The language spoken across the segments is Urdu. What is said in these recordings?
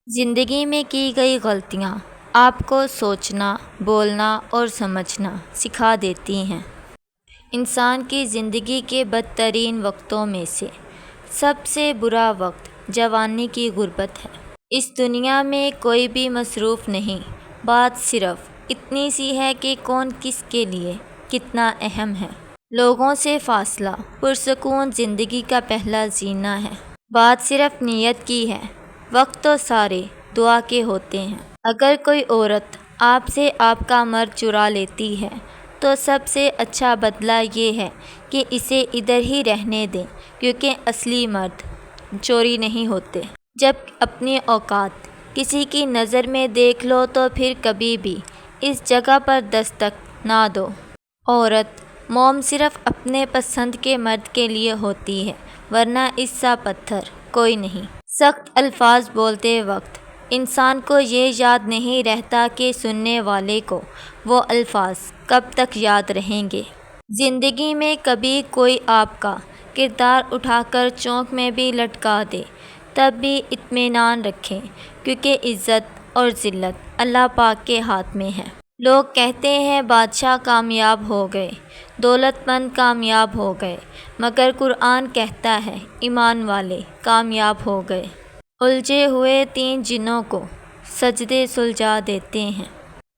زندگی میں کی گئی غلطیاں آپ کو سوچنا، بولنا اور سمجھنا سکھا دیتی ہیں۔ انسان کی زندگی کے بدترین وقتوں میں سے سب سے برا وقت جوانی کی غربت ہے۔ اس دنیا میں کوئی بھی مصروف نہیں، بات صرف اتنی سی ہے کہ کون کس کے لیے کتنا اہم ہے۔ لوگوں سے فاصلہ پرسکون زندگی کا پہلا زینہ ہے۔ بات صرف نیت کی ہے، وقت تو سارے دعا کے ہوتے ہیں۔ اگر کوئی عورت آپ سے آپ کا مرد چرا لیتی ہے تو سب سے اچھا بدلہ یہ ہے کہ اسے ادھر ہی رہنے دیں، کیونکہ اصلی مرد چوری نہیں ہوتے۔ جب اپنی اوقات کسی کی نظر میں دیکھ لو تو پھر کبھی بھی اس جگہ پر دستک نہ دو۔ عورت موم صرف اپنے پسند کے مرد کے لیے ہوتی ہے، ورنہ اس سا پتھر کوئی نہیں۔ سخت الفاظ بولتے وقت انسان کو یہ یاد نہیں رہتا کہ سننے والے کو وہ الفاظ کب تک یاد رہیں گے۔ زندگی میں کبھی کوئی آپ کا کردار اٹھا کر چونک میں بھی لٹکا دے تب بھی اطمینان رکھیں، کیونکہ عزت اور ذلت اللہ پاک کے ہاتھ میں ہے۔ لوگ کہتے ہیں بادشاہ کامیاب ہو گئے، دولت مند کامیاب ہو گئے، مگر قرآن کہتا ہے ایمان والے کامیاب ہو گئے۔ الجھے ہوئے تین جنوں کو سجدے سلجھا دیتے ہیں۔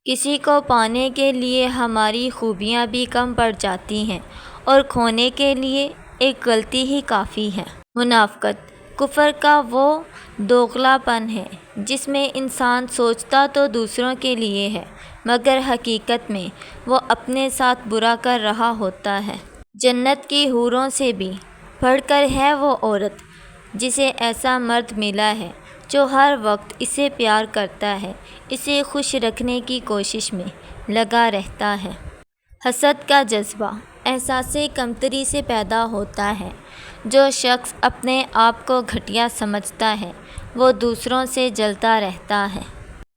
کسی کو پانے کے لیے ہماری خوبیاں بھی کم پڑ جاتی ہیں اور کھونے کے لیے ایک غلطی ہی کافی ہے۔ منافقت کفر کا وہ دوغلا پن ہے جس میں انسان سوچتا تو دوسروں کے لیے ہے، مگر حقیقت میں وہ اپنے ساتھ برا کر رہا ہوتا ہے۔ جنت کی حوروں سے بھی بڑھ کر ہے وہ عورت جسے ایسا مرد ملا ہے جو ہر وقت اسے پیار کرتا ہے، اسے خوش رکھنے کی کوشش میں لگا رہتا ہے۔ حسد کا جذبہ احساس کمتری سے پیدا ہوتا ہے۔ جو شخص اپنے آپ کو گھٹیا سمجھتا ہے وہ دوسروں سے جلتا رہتا ہے۔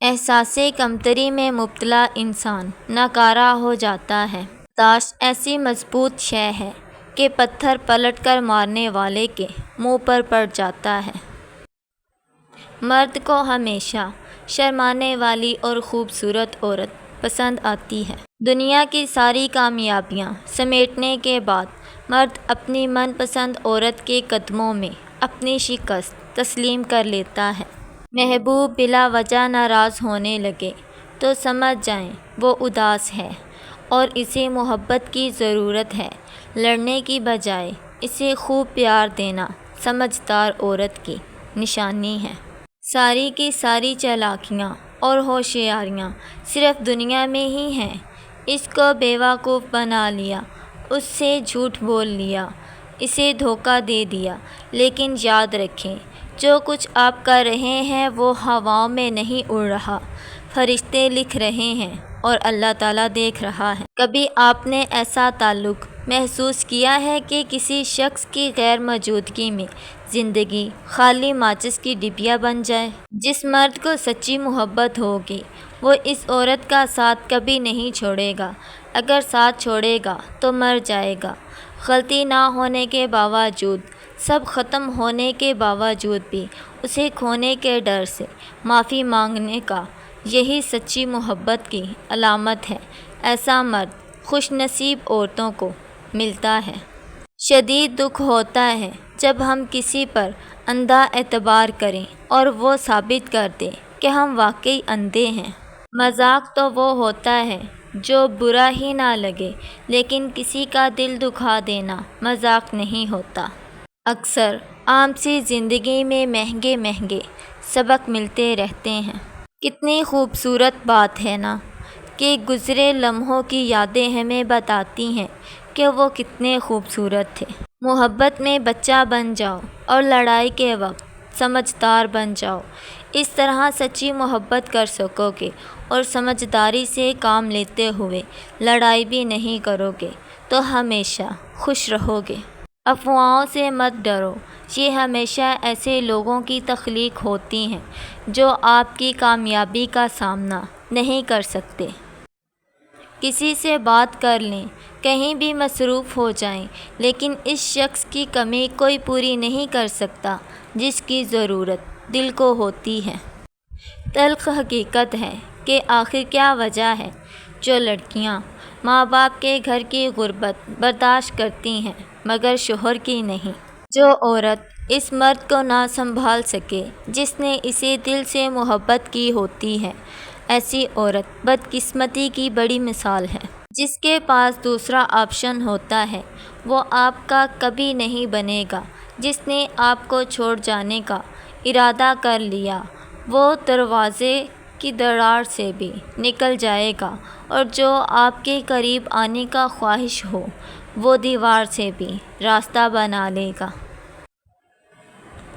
احساس کمتری میں مبتلا انسان ناکارہ ہو جاتا ہے۔ برداشت ایسی مضبوط شے ہے کہ پتھر پلٹ کر مارنے والے کے منہ پر پڑ جاتا ہے۔ مرد کو ہمیشہ شرمانے والی اور خوبصورت عورت پسند آتی ہے۔ دنیا کی ساری کامیابیاں سمیٹنے کے بعد مرد اپنی من پسند عورت کے قدموں میں اپنی شکست تسلیم کر لیتا ہے۔ محبوب بلا وجہ ناراض ہونے لگے تو سمجھ جائیں وہ اداس ہے اور اسے محبت کی ضرورت ہے۔ لڑنے کی بجائے اسے خوب پیار دینا سمجھدار عورت کی نشانی ہے۔ ساری کی ساری چالاکیاں اور ہوشیاریاں صرف دنیا میں ہی ہیں۔ اس کو بیوقوف بنا لیا، اس سے جھوٹ بول لیا، اسے دھوکہ دے دیا، لیکن یاد رکھیں جو کچھ آپ کر رہے ہیں وہ ہواؤں میں نہیں اڑ رہا، فرشتے لکھ رہے ہیں اور اللہ تعالیٰ دیکھ رہا ہے۔ کبھی آپ نے ایسا تعلق محسوس کیا ہے کہ کسی شخص کی غیر موجودگی میں زندگی خالی ماچس کی ڈبیا بن جائے؟ جس مرد کو سچی محبت ہوگی وہ اس عورت کا ساتھ کبھی نہیں چھوڑے گا، اگر ساتھ چھوڑے گا تو مر جائے گا۔ غلطی نہ ہونے کے باوجود، سب ختم ہونے کے باوجود بھی اسے کھونے کے ڈر سے معافی مانگنے کا یہی سچی محبت کی علامت ہے۔ ایسا مرد خوش نصیب عورتوں کو ملتا ہے۔ شدید دکھ ہوتا ہے جب ہم کسی پر اندھا اعتبار کریں اور وہ ثابت کر دے کہ ہم واقعی اندھے ہیں۔ مذاق تو وہ ہوتا ہے جو برا ہی نہ لگے، لیکن کسی کا دل دکھا دینا مذاق نہیں ہوتا۔ اکثر عام سی زندگی میں مہنگے مہنگے سبق ملتے رہتے ہیں۔ کتنی خوبصورت بات ہے نا کہ گزرے لمحوں کی یادیں ہمیں بتاتی ہیں کہ وہ کتنے خوبصورت تھے۔ محبت میں بچہ بن جاؤ اور لڑائی کے وقت سمجھدار بن جاؤ، اس طرح سچی محبت کر سکو گے اور سمجھداری سے کام لیتے ہوئے لڑائی بھی نہیں کرو گے تو ہمیشہ خوش رہو گے۔ افواہوں سے مت ڈرو، یہ ہمیشہ ایسے لوگوں کی تخلیق ہوتی ہیں جو آپ کی کامیابی کا سامنا نہیں کر سکتے۔ کسی سے بات کر لیں، کہیں بھی مصروف ہو جائیں، لیکن اس شخص کی کمی کوئی پوری نہیں کر سکتا جس کی ضرورت دل کو ہوتی ہے۔ تلخ حقیقت ہے کہ آخر کیا وجہ ہے جو لڑکیاں ماں باپ کے گھر کی غربت برداشت کرتی ہیں مگر شوہر کی نہیں۔ جو عورت اس مرد کو نہ سنبھال سکے جس نے اسے دل سے محبت کی ہوتی ہے، ایسی عورت بدقسمتی کی بڑی مثال ہے۔ جس کے پاس دوسرا آپشن ہوتا ہے وہ آپ کا کبھی نہیں بنے گا۔ جس نے آپ کو چھوڑ جانے کا ارادہ کر لیا وہ دروازے کی دراڑ سے بھی نکل جائے گا، اور جو آپ کے قریب آنے کا خواہش ہو وہ دیوار سے بھی راستہ بنا لے گا۔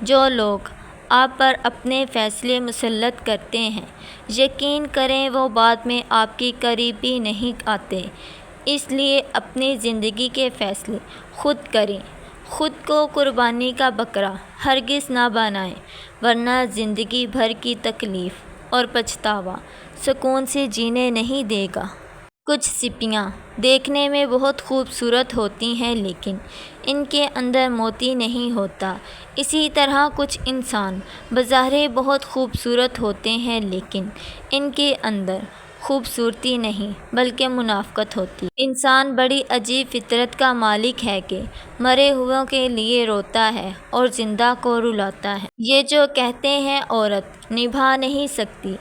جو لوگ آپ پر اپنے فیصلے مسلط کرتے ہیں، یقین کریں وہ بعد میں آپ کے قریب بھی نہیں آتے۔ اس لیے اپنی زندگی کے فیصلے خود کریں۔ خود کو قربانی کا بکرا ہرگز نہ بنائیں، ورنہ زندگی بھر کی تکلیف اور پچھتاوا سکون سے جینے نہیں دے گا۔ کچھ سپیاں دیکھنے میں بہت خوبصورت ہوتی ہیں لیکن ان کے اندر موتی نہیں ہوتا۔ اسی طرح کچھ انسان بظاہر بہت خوبصورت ہوتے ہیں لیکن ان کے اندر خوبصورتی نہیں بلکہ منافقت ہوتی۔ انسان بڑی عجیب فطرت کا مالک ہے کہ مرے ہوئوں کے لیے روتا ہے اور زندہ کو رلاتا ہے۔ یہ جو کہتے ہیں عورت نبھا نہیں سکتی،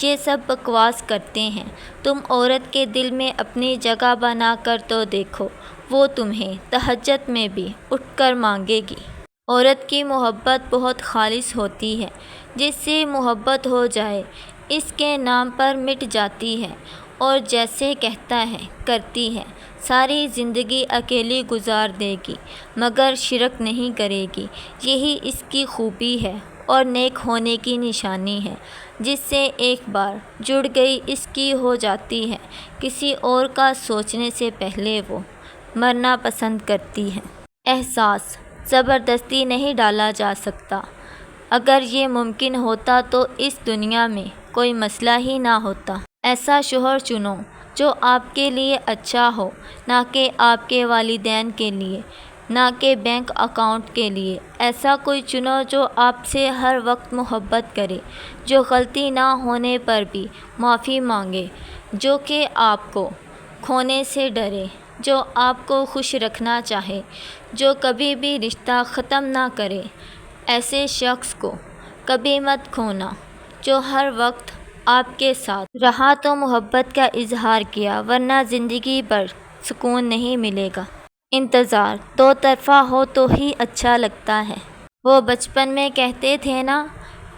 یہ سب بکواس کرتے ہیں۔ تم عورت کے دل میں اپنی جگہ بنا کر تو دیکھو، وہ تمہیں تہجد میں بھی اٹھ کر مانگے گی۔ عورت کی محبت بہت خالص ہوتی ہے۔ جس سے محبت ہو جائے اس کے نام پر مٹ جاتی ہے اور جیسے کہتا ہے کرتی ہے۔ ساری زندگی اکیلی گزار دے گی مگر شرک نہیں کرے گی۔ یہی اس کی خوبی ہے اور نیک ہونے کی نشانی ہے۔ جس سے ایک بار جڑ گئی اس کی ہو جاتی ہے۔ کسی اور کا سوچنے سے پہلے وہ مرنا پسند کرتی ہے۔ احساس زبردستی نہیں ڈالا جا سکتا۔ اگر یہ ممکن ہوتا تو اس دنیا میں کوئی مسئلہ ہی نہ ہوتا۔ ایسا شوہر چنو جو آپ کے لیے اچھا ہو، نہ کہ آپ کے والدین کے لیے، نہ کہ بینک اکاؤنٹ کے لیے۔ ایسا کوئی چنو جو آپ سے ہر وقت محبت کرے، جو غلطی نہ ہونے پر بھی معافی مانگے، جو کہ آپ کو کھونے سے ڈرے، جو آپ کو خوش رکھنا چاہے، جو کبھی بھی رشتہ ختم نہ کرے۔ ایسے شخص کو کبھی مت کھونا جو ہر وقت آپ کے ساتھ رہا تو محبت کا اظہار کیا، ورنہ زندگی بھر سکون نہیں ملے گا۔ انتظار دو طرفہ ہو تو ہی اچھا لگتا ہے۔ وہ بچپن میں کہتے تھے نا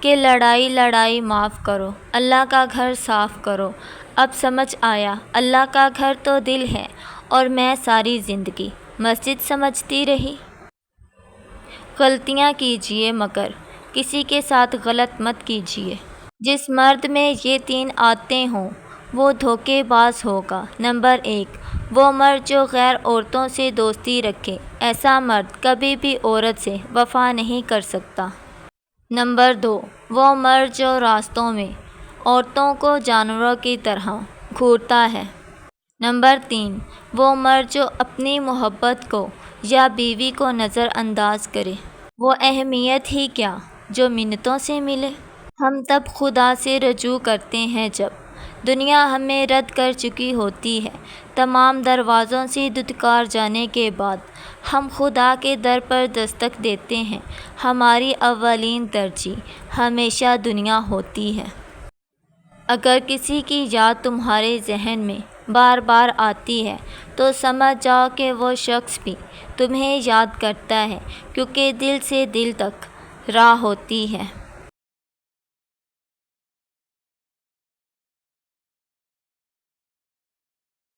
کہ لڑائی لڑائی معاف کرو، اللہ کا گھر صاف کرو۔ اب سمجھ آیا اللہ کا گھر تو دل ہے، اور میں ساری زندگی مسجد سمجھتی رہی۔ غلطیاں کیجیے مگر کسی کے ساتھ غلط مت کیجیے۔ جس مرد میں یہ 3 عادتیں ہوں وہ دھوکے باز ہوگا۔ نمبر 1، وہ مرد جو غیر عورتوں سے دوستی رکھے، ایسا مرد کبھی بھی عورت سے وفا نہیں کر سکتا۔ نمبر 2، وہ مرد جو راستوں میں عورتوں کو جانوروں کی طرح گھورتا ہے۔ نمبر 3، وہ مرد جو اپنی محبت کو یا بیوی کو نظر انداز کرے۔ وہ اہمیت ہی کیا جو منتوں سے ملے۔ ہم تب خدا سے رجوع کرتے ہیں جب دنیا ہمیں رد کر چکی ہوتی ہے۔ تمام دروازوں سے دھتکار جانے کے بعد ہم خدا کے در پر دستک دیتے ہیں۔ ہماری اولین ترجیح ہمیشہ دنیا ہوتی ہے۔ اگر کسی کی یاد تمہارے ذہن میں بار بار آتی ہے تو سمجھ جاؤ کہ وہ شخص بھی تمہیں یاد کرتا ہے، کیونکہ دل سے دل تک راہ ہوتی ہے۔